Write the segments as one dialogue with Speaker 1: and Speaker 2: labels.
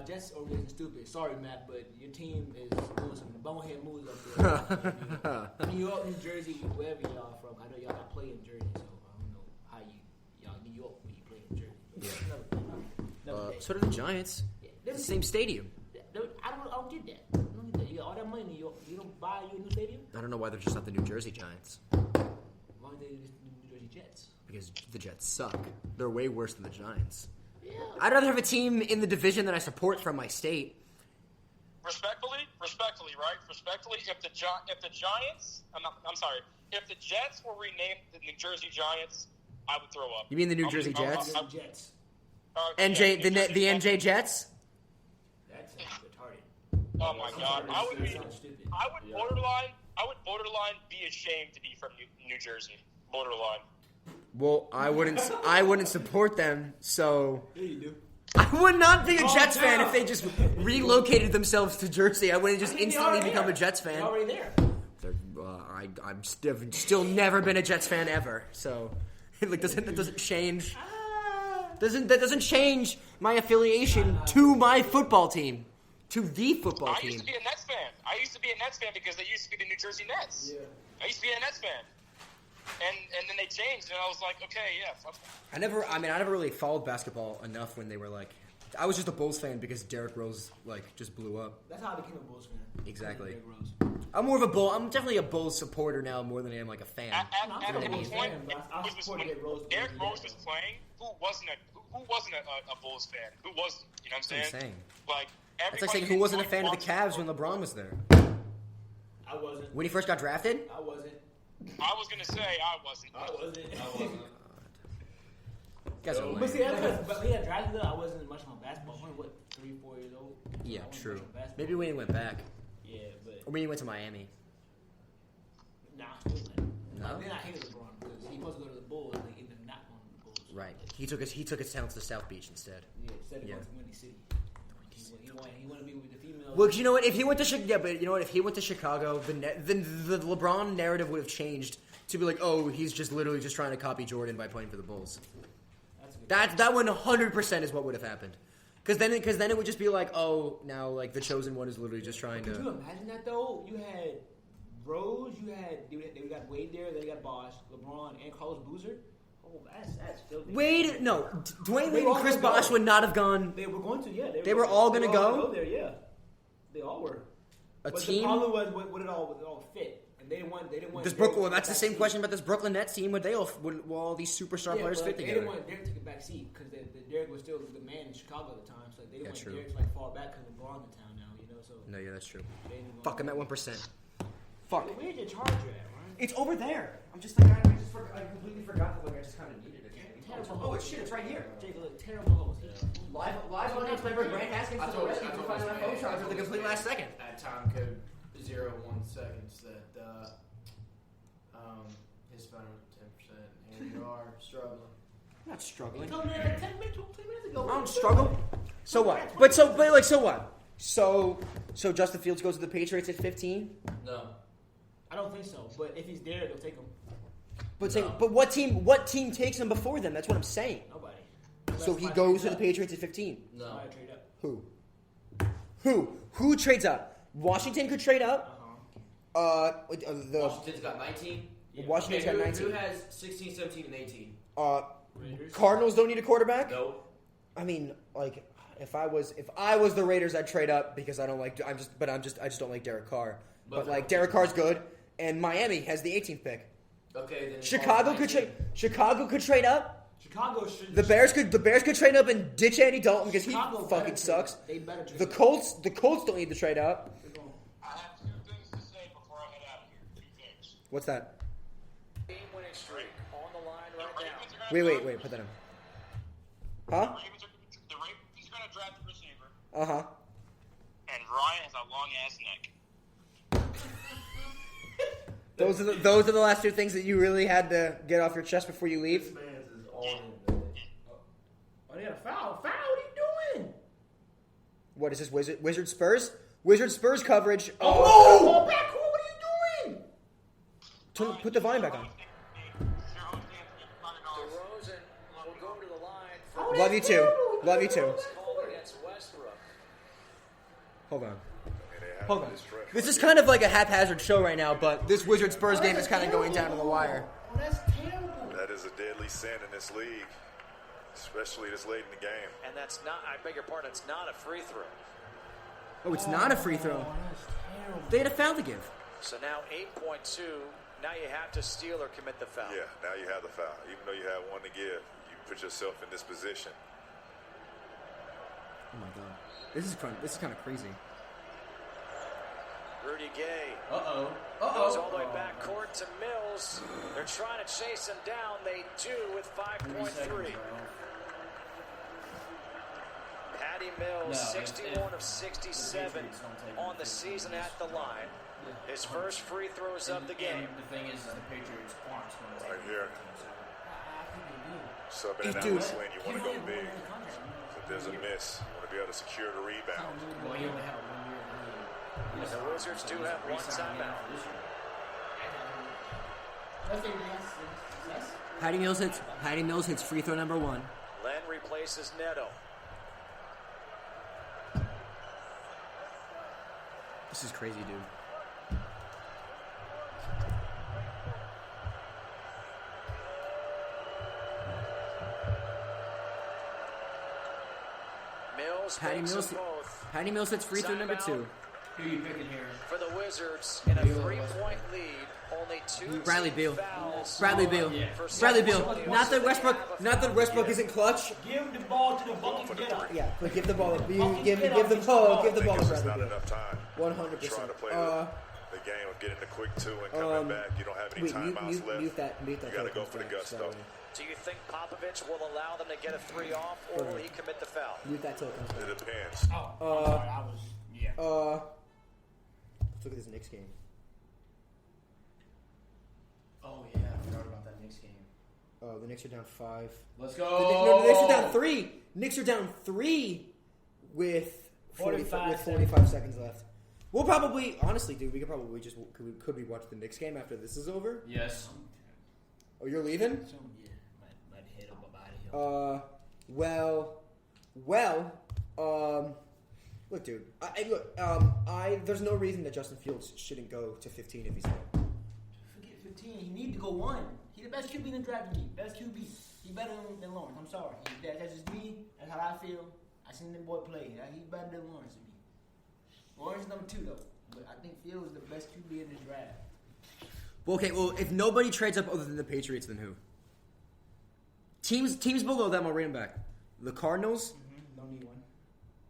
Speaker 1: Jets organization stupid. Sorry, Matt, but your team is doing some bonehead moves up there. New York, New Jersey, wherever y'all from. I know y'all got play in Jersey, so I don't know how y'all New York when you play in Jersey.
Speaker 2: Yeah. So do the Giants. Yeah, it's the same stadium.
Speaker 1: I don't get that. You got all that money in New York. You don't buy you a new stadium?
Speaker 2: I don't know why they're just not the New Jersey Giants.
Speaker 1: Why are they the New Jersey Jets?
Speaker 2: Because the Jets suck. They're way worse than the Giants.
Speaker 1: Yeah.
Speaker 2: I'd rather have a team in the division that I support from my state.
Speaker 3: Respectfully, right? Respectfully, if the Giants, if the Jets were renamed the New Jersey Giants, I would throw up.
Speaker 2: You mean the New Jersey Jets?
Speaker 1: Jets.
Speaker 2: NJ, the NJ Jets?
Speaker 1: That's retarded.
Speaker 3: Oh my God! I would borderline be ashamed to be from New Jersey. Borderline.
Speaker 2: Well, I wouldn't support them, so
Speaker 1: Yeah, you do.
Speaker 2: I would not be a Jets fan if they just relocated themselves to Jersey. I wouldn't just instantly become a Jets fan.
Speaker 1: They're already there.
Speaker 2: I've still never been a Jets fan ever, so that doesn't change. That doesn't change my affiliation to my football team, to the football team.
Speaker 3: I used to be a Nets fan because they used to be the New Jersey Nets.
Speaker 1: Yeah.
Speaker 3: I used to be a Nets fan. And then they changed, and I was like, okay, yeah. Fuck.
Speaker 2: I never really followed basketball enough when they were like. I was just a Bulls fan because Derrick Rose just blew up.
Speaker 1: That's how I became a Bulls fan.
Speaker 2: Exactly. I'm more of a Bull. I'm definitely a Bulls supporter now more than I am like a fan.
Speaker 3: At one point, Derrick Rose was playing. Who wasn't a Bulls fan? Who wasn't? You know what I'm saying?
Speaker 2: That's insane.
Speaker 3: Like
Speaker 2: That's like saying who wasn't a fan of the Cavs when LeBron was there.
Speaker 1: I wasn't.
Speaker 2: When he first got drafted.
Speaker 1: I wasn't.
Speaker 3: I was gonna say I wasn't.
Speaker 2: Guys are lame.
Speaker 1: But see, but he got drafted. I wasn't much on basketball. I was 3-4 years old.
Speaker 2: Yeah, true. Maybe when he went back.
Speaker 1: Yeah, but
Speaker 2: Or when he went to Miami.
Speaker 1: nah.
Speaker 2: No?
Speaker 1: Then I hated LeBron because he supposed to go to the Bulls and they ended up not going to the Bulls.
Speaker 2: Right. He took his talents to South Beach instead.
Speaker 1: Yeah, instead of going to Windy City. He wanted to be with the females.
Speaker 2: Well, you know what? If he went to Chicago, the LeBron narrative would have changed to be like, oh, he's just literally just trying to copy Jordan by playing for the Bulls. That 100% is what would have happened. Because then it would just be like, oh, now like the chosen one is literally just trying to.
Speaker 1: Could you imagine that though? You had Rose, they got Wade there, they got Bosh, LeBron, and Carlos Boozer. Oh, that's filthy.
Speaker 2: Wade, no, Dwayne Wade and Chris Bosh would not have gone.
Speaker 1: They were going to, yeah.
Speaker 2: They were all going to go
Speaker 1: there, yeah. They all were.
Speaker 2: But
Speaker 1: team. The problem was would it all fit? And they didn't want.
Speaker 2: This Brooklyn. Well, that's the same question about this Brooklyn Nets team. Would all these superstar players fit together?
Speaker 1: They didn't want Derek to take a back seat because Derek was still the man in Chicago at the time. So they didn't want Derek to fall back because LeBron's in town now. You know, so.
Speaker 2: No, yeah, that's true. Fuck, I'm at 1%. Fuck.
Speaker 1: Where's your charger at, Ryan?
Speaker 2: It's over there. I'm just like I completely forgot that I just kind of needed it. Oh shit! It's right here.
Speaker 1: Jake, look, terrible.
Speaker 2: Live on next member Grant Haskins to the rescue to find my phone charger at the complete last second.
Speaker 4: At time code 0.1 seconds that his phone was 10%, and you are struggling.
Speaker 2: I'm not struggling.
Speaker 1: You told me that 10 minutes ago.
Speaker 2: I don't struggle. So what? So what? So Justin Fields goes to the Patriots at 15?
Speaker 4: No.
Speaker 1: I don't think so. But if he's there, they'll take him.
Speaker 2: But what team takes him before them? That's what I'm saying.
Speaker 1: Nobody.
Speaker 2: So he goes to the Patriots at 15.
Speaker 4: No.
Speaker 1: Trade up.
Speaker 2: Who trades up? Washington could trade up.
Speaker 4: Washington's got 19.
Speaker 2: Yeah. Washington's got 19.
Speaker 4: Who has 16, 17, and 18?
Speaker 1: Raiders.
Speaker 2: Cardinals don't need a quarterback.
Speaker 4: No.
Speaker 2: I mean, like, if I was the Raiders, I'd trade up because I just don't like Derek Carr. But like Derek Carr's good, and Miami has the 18th pick.
Speaker 4: Okay, then
Speaker 2: Chicago could trade up.
Speaker 1: Chicago should.
Speaker 2: The Bears could trade up and ditch Andy Dalton because he fucking sucks.
Speaker 1: They better trade
Speaker 2: The Colts don't need to trade up.
Speaker 3: I have two things to say before I head out of here. Two things.
Speaker 2: What's that?
Speaker 5: Game-winning streak on the line right now.
Speaker 2: Wait, put that in. Huh?
Speaker 3: The Ravens are going to draft a receiver.
Speaker 2: Uh-huh.
Speaker 3: And Ryan has a long-ass neck.
Speaker 2: Those are the last two things that you really had to get off your chest before you leave?
Speaker 4: This man's is all in bed.
Speaker 1: Oh, they got a foul. What are you doing?
Speaker 2: What is this, Wizard Spurs? Wizard Spurs coverage.
Speaker 1: Oh, back. What are you doing?
Speaker 2: Put the volume back on.
Speaker 5: DeRozan will go to the line for
Speaker 2: Love you too.
Speaker 5: call against Westbrook.
Speaker 2: Hold on.
Speaker 6: They have
Speaker 2: Hold on.
Speaker 6: this stretch
Speaker 2: This
Speaker 6: right
Speaker 2: is
Speaker 6: here.
Speaker 2: kind of like a haphazard show right now, but this Wizards-Spurs game is kind of going down to the wire.
Speaker 1: Oh, that's terrible.
Speaker 6: That is a deadly sin in this league, especially this late in the game.
Speaker 5: And that's not, I beg your pardon, it's not a free throw.
Speaker 2: Oh, it's not a free throw.
Speaker 1: That's terrible.
Speaker 2: They had a foul to give.
Speaker 5: So now 8.2. Now you have to steal or commit the foul.
Speaker 6: Yeah, now you have the foul. Even though you have one to give, you put yourself in this position.
Speaker 2: Oh my god, this is kind of crazy.
Speaker 5: Rudy Gay
Speaker 4: Uh-oh.
Speaker 5: goes all the way back court to Mills. They're trying to chase him down. They do with 5.3. Patty Mills,
Speaker 4: No,
Speaker 5: 61 of 67 on the season at the line. His first free throws of the game.
Speaker 4: The thing is the Patriots aren't going to take
Speaker 6: Right here. Subbing it out
Speaker 2: Dude.
Speaker 6: this lane, you want to go big. So if there's a miss, you want to be able to secure the rebound.
Speaker 1: Well, he only had 1 year.
Speaker 5: The Wizards do have one timeout.
Speaker 2: Patty Mills hits free throw number 1.
Speaker 5: Len replaces Neto.
Speaker 2: This is crazy, dude.
Speaker 5: Mills
Speaker 2: Patty
Speaker 5: makes
Speaker 2: Mills,
Speaker 5: them both.
Speaker 2: Patty Mills hits free throw number 2.
Speaker 4: Who you picking here?
Speaker 5: For the Wizards in a 3-point lead, only 2
Speaker 2: Bradley
Speaker 5: team
Speaker 2: Beal.
Speaker 5: fouls.
Speaker 2: Bradley Beal.
Speaker 5: For
Speaker 2: Bradley
Speaker 5: San
Speaker 2: Beal.
Speaker 5: Antonio.
Speaker 2: Not that Westbrook isn't clutch.
Speaker 1: Give the ball to the bucket getter.
Speaker 2: Yeah, but give the ball.
Speaker 1: Give
Speaker 2: Give
Speaker 1: the
Speaker 2: the
Speaker 1: ball.
Speaker 2: ball. Give the ball to
Speaker 6: It's just
Speaker 2: Bradley
Speaker 6: not
Speaker 2: Beal.
Speaker 6: enough time.
Speaker 2: 100%.
Speaker 6: Trying to play the game of getting the quick 2 and coming back. You don't have any
Speaker 2: Wait,
Speaker 6: timeouts left.
Speaker 2: mute that.
Speaker 6: You got to go for the gusto.
Speaker 5: Do you think Popovich will allow them to get a 3 off, or will he commit the foul?
Speaker 2: Mute that till it comes
Speaker 6: It
Speaker 2: back.
Speaker 6: depends.
Speaker 1: Oh, I'm sorry. I was, yeah.
Speaker 2: Let's look at this Knicks game.
Speaker 4: Oh, yeah. I forgot about that Knicks game.
Speaker 2: Oh, the Knicks are down 5.
Speaker 4: Let's
Speaker 2: No,
Speaker 4: go.
Speaker 2: the Knicks are down 3. Knicks are down 3 with 45 seconds left. We'll probably, honestly, dude, we could probably just could we watch the Knicks game after this is over?
Speaker 4: Yes.
Speaker 2: Oh, you're leaving?
Speaker 1: Yeah, might head up about it.
Speaker 2: Look, dude. There's no reason that Justin Fields shouldn't go to 15 if he's there.
Speaker 1: Forget 15. He need to go 1. He the best QB in the draft to me. Best QB. He better than Lawrence. I'm sorry. That's just me. That's how I feel. I seen the boy play. He's better than Lawrence to me. Lawrence is number 2 though. But I think Fields is the best QB in this draft.
Speaker 2: Well, okay. Well, if nobody trades up other than the Patriots, then who? Teams below them. I'll read them back. The Cardinals.
Speaker 1: Don't need one.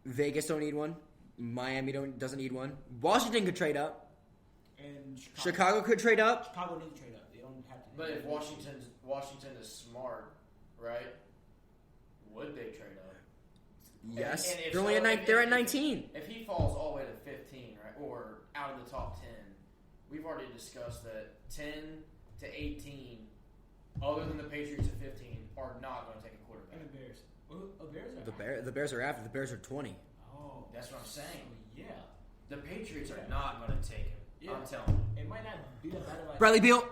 Speaker 2: Vegas don't need one. Miami doesn't need one. Washington could trade up.
Speaker 1: And
Speaker 2: Chicago could trade up.
Speaker 1: Chicago needs to trade up. They don't have to.
Speaker 4: But if Washington is smart, right? Would they trade up?
Speaker 2: Yes.
Speaker 4: And if
Speaker 2: They're only
Speaker 4: so,
Speaker 2: at they're at 19.
Speaker 4: If he falls all the way to 15, right, or out of the top 10, we've already discussed that 10 to 18, other than the Patriots at 15, are not going to take a quarterback.
Speaker 1: And the Bears. Bears are
Speaker 2: The Bears are after. The Bears are 20.
Speaker 1: Oh,
Speaker 4: That's what I'm saying.
Speaker 1: yeah.
Speaker 4: The Patriots are not going to take him.
Speaker 1: Yeah.
Speaker 4: I'm telling you.
Speaker 1: It might not be that bad. Like
Speaker 2: Bradley Beal.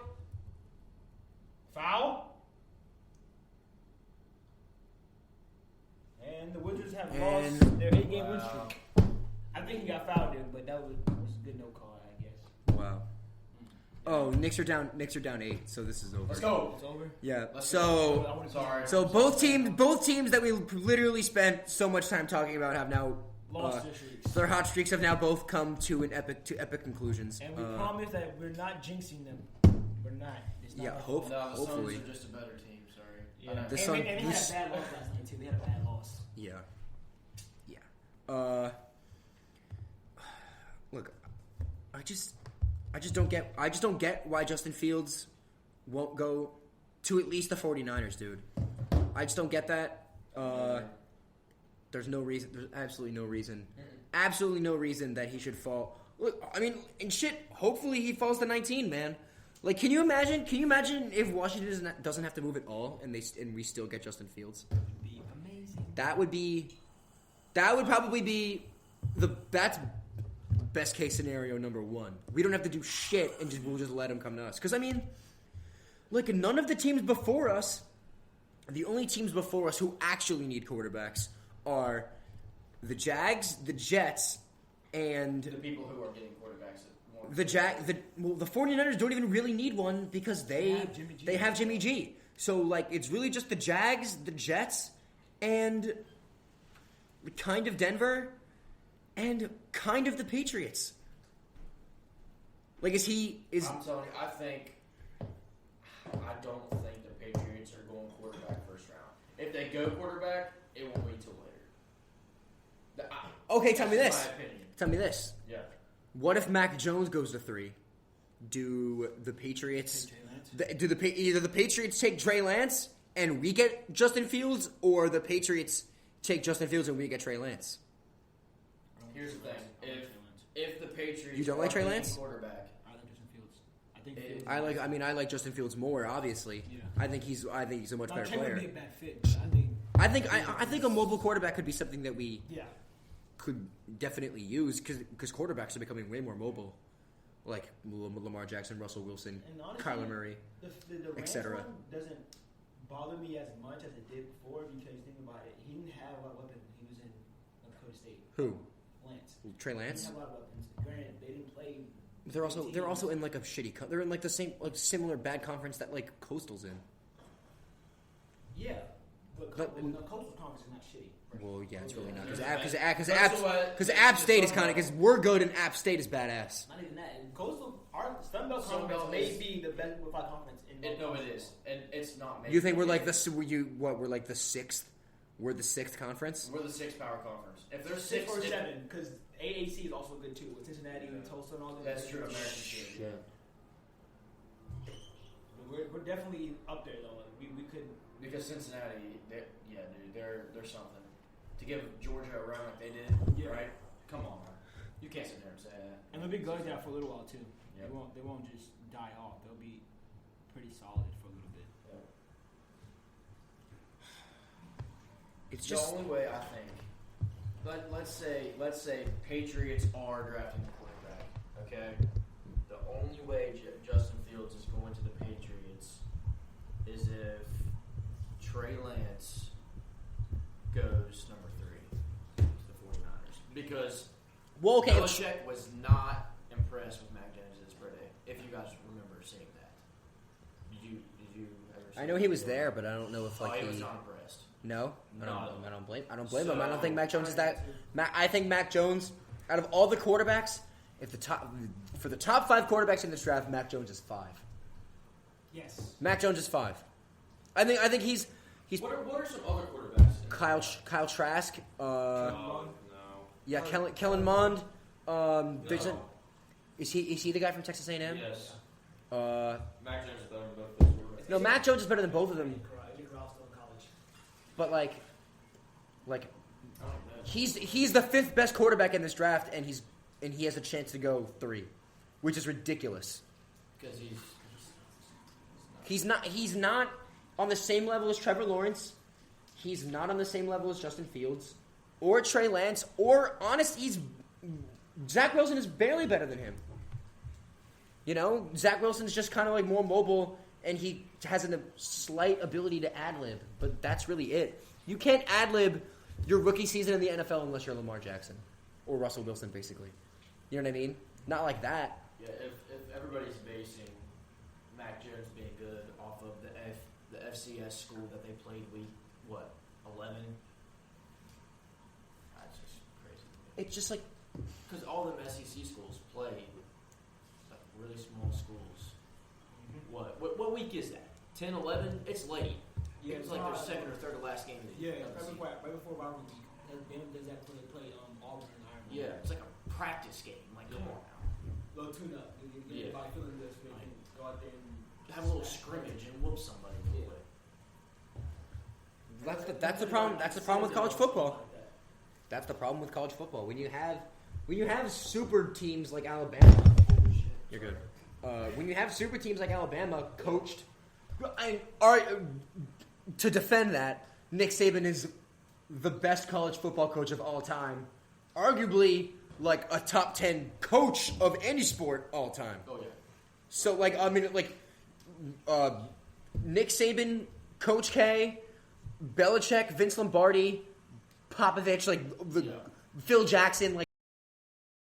Speaker 1: foul. And the Wizards have
Speaker 2: And-
Speaker 1: lost their 8-game win streak. I think he got fouled there, but that was a good no call, I guess.
Speaker 2: Wow. Oh, Knicks are down 8, so this is over.
Speaker 4: Let's go.
Speaker 1: It's over.
Speaker 2: Yeah.
Speaker 4: Let's
Speaker 2: So
Speaker 1: I want to
Speaker 4: Sorry.
Speaker 2: so both teams that we literally spent so much time talking about have now
Speaker 1: lost their streaks.
Speaker 2: their hot streaks have now both come to epic conclusions.
Speaker 1: And we promise that we're not jinxing them. We're not. It's not
Speaker 2: Yeah,
Speaker 1: our
Speaker 2: hope-
Speaker 1: fault.
Speaker 4: No, the
Speaker 2: hopefully.
Speaker 4: Suns are just a better team. Sorry.
Speaker 1: Yeah.
Speaker 4: I know.
Speaker 1: And
Speaker 2: The
Speaker 1: they
Speaker 2: Sun-
Speaker 1: had a
Speaker 2: this-
Speaker 1: bad loss last night too. They had a bad loss.
Speaker 2: Yeah. Look, I just don't get why Justin Fields won't go to at least the 49ers, dude. I just don't get that. There's no reason. There's absolutely no reason. Absolutely no reason that he should fall. Look, I mean, and shit. Hopefully he falls to 19, man. Like, can you imagine? Can you imagine if Washington doesn't have to move at all, and we still get Justin Fields?
Speaker 1: Be amazing.
Speaker 2: That would probably be that's best case scenario number 1. We don't have to do shit, and we'll just let him come to us. Because I mean, look, none of the teams before us, the only teams before us who actually need quarterbacks are the Jags, the Jets, and
Speaker 4: The people who are getting quarterbacks.
Speaker 2: the 49ers don't even really need one because they have Jimmy G. So like it's really just the Jags, the Jets, and kind of Denver, and kind of the Patriots. Like
Speaker 4: I'm telling you, I don't think the Patriots are going quarterback first round. If they go quarterback, it won't wait till later.
Speaker 2: Okay, tell me
Speaker 4: That's
Speaker 2: this.
Speaker 4: my opinion.
Speaker 2: Tell me this.
Speaker 4: Yeah.
Speaker 2: What if Mac Jones goes to 3? Do the Patriots? Either the Patriots take Trey Lance and we get Justin Fields, or the Patriots take Justin Fields and we get Trey Lance?
Speaker 4: Here's the thing: if the Patriots,
Speaker 2: You don't like Trey Lance?
Speaker 4: Quarterback,
Speaker 1: I like Justin Fields. I think Fields
Speaker 2: I like Justin Fields more. Obviously,
Speaker 1: Yeah.
Speaker 2: I think he's a much better
Speaker 1: Trey would
Speaker 2: player.
Speaker 1: be a bad fit. But
Speaker 2: I think a mobile quarterback could be something that we
Speaker 1: yeah.
Speaker 2: could definitely use because quarterbacks are becoming way more mobile, like Lamar Jackson, Russell Wilson,
Speaker 7: And honestly,
Speaker 2: Kyler Murray.
Speaker 7: The Rams
Speaker 2: etc.
Speaker 7: one doesn't bother me as much as it did before because think about it. He didn't have a lot of weapons when he was in North Dakota State.
Speaker 2: Who?
Speaker 7: Lance.
Speaker 2: Trey
Speaker 7: He
Speaker 2: Lance?
Speaker 7: didn't have a lot of weapons. Granted, they didn't play.
Speaker 2: They're also in like a shitty. They're in like the same similar bad conference that like Coastal's in.
Speaker 7: Yeah, but
Speaker 2: But-
Speaker 7: the Coastal Conference is not shitty.
Speaker 2: Well, yeah, it's really not
Speaker 4: That's
Speaker 2: because App State is kind of because we're good and App State is badass.
Speaker 7: Not even that. And Coastal, our Sun Belt
Speaker 4: Sun
Speaker 7: Conference
Speaker 4: Belt
Speaker 7: may
Speaker 4: is-
Speaker 7: be the best Wi-Fi conference in.
Speaker 4: no, it is, and it's not.
Speaker 2: You think we're like the we're like the sixth? We're the sixth conference.
Speaker 4: We're the sixth power conference. If there's
Speaker 7: 6 or
Speaker 4: if-
Speaker 7: 7 because AAC is also good too with Cincinnati and Tulsa and all that.
Speaker 4: That's true. American team.
Speaker 2: Yeah.
Speaker 7: We're definitely up there though. Like, we could.
Speaker 4: Because Cincinnati, they're something. To give Georgia a run like they did,
Speaker 7: Yeah.
Speaker 4: right? Come on, man. You can't sit there and say that.
Speaker 1: And they'll be good there for a little while too.
Speaker 4: Yep.
Speaker 1: They won't just die off. They'll be pretty solid for a little bit.
Speaker 2: It's
Speaker 4: The
Speaker 2: just
Speaker 4: only way I think. Let's say Patriots are drafting the quarterback. Okay. The only way Justin Fields is going to the Patriots is if Trey Lance goes number 3 to the 49ers. Because Belichick was not impressed with Mac Jones at his birthday. If you guys remember seeing that, did you ever? See
Speaker 2: I know he was there, but I don't know if
Speaker 4: he was not impressed.
Speaker 2: No, I
Speaker 4: Not
Speaker 2: don't blame him. I don't
Speaker 4: So-
Speaker 2: think Mac Jones is that. I think Mac Jones, out of all the quarterbacks, for the top 5 quarterbacks in this draft, Mac Jones is 5.
Speaker 1: Yes.
Speaker 2: Mac Jones is 5. I think he's
Speaker 4: What are some other quarterbacks?
Speaker 2: Kyle Trask.
Speaker 8: No.
Speaker 2: Yeah, Kellen Mond. There's is he the guy from Texas A&M?
Speaker 8: Yes. Mac Jones is better than both those quarterbacks.
Speaker 2: No, Mac Jones is better than both of them.
Speaker 7: Nick Roswell in college.
Speaker 2: But like he's the 5th best quarterback in this draft, and he has a chance to go 3, which is ridiculous.
Speaker 4: Because
Speaker 2: He's not on the same level as Trevor Lawrence. He's not on the same level as Justin Fields or Trey Lance. Or Zach Wilson is barely better than him. You know, Zach Wilson's just kind of like more mobile, and he has a slight ability to ad-lib, but that's really it. You can't ad-lib your rookie season in the NFL unless you're Lamar Jackson or Russell Wilson, basically. You know what I mean? Not like that.
Speaker 4: Yeah, if everybody's basing Mac Jones being good off of the FCS school that they played week 11, that's just crazy.
Speaker 2: It's just like
Speaker 4: Because all them SEC schools play like really small schools. What week is that? 10, 11? It's late.
Speaker 7: Yeah,
Speaker 4: It's like their second or third to last game of the
Speaker 7: Yeah,
Speaker 4: of the season.
Speaker 7: right before rivalry week. Does that play Auburn and Iron?
Speaker 4: Yeah, it's like a practice game. Like, come on now.
Speaker 7: Little tune up. You
Speaker 4: Yeah.
Speaker 7: by feeling this, we can go out there and
Speaker 4: Have a little scrimmage and whoop somebody real quick.
Speaker 2: that's the problem. That's the problem with college football. That's the problem with college football. When you have super teams like Alabama, you're good. When you have super teams like Alabama coached, to defend that, Nick Saban is the best college football coach of all time, arguably like a top 10 coach of any sport all time.
Speaker 4: Oh yeah.
Speaker 2: So Nick Saban, Coach K, Belichick, Vince Lombardi, Popovich, Phil Jackson,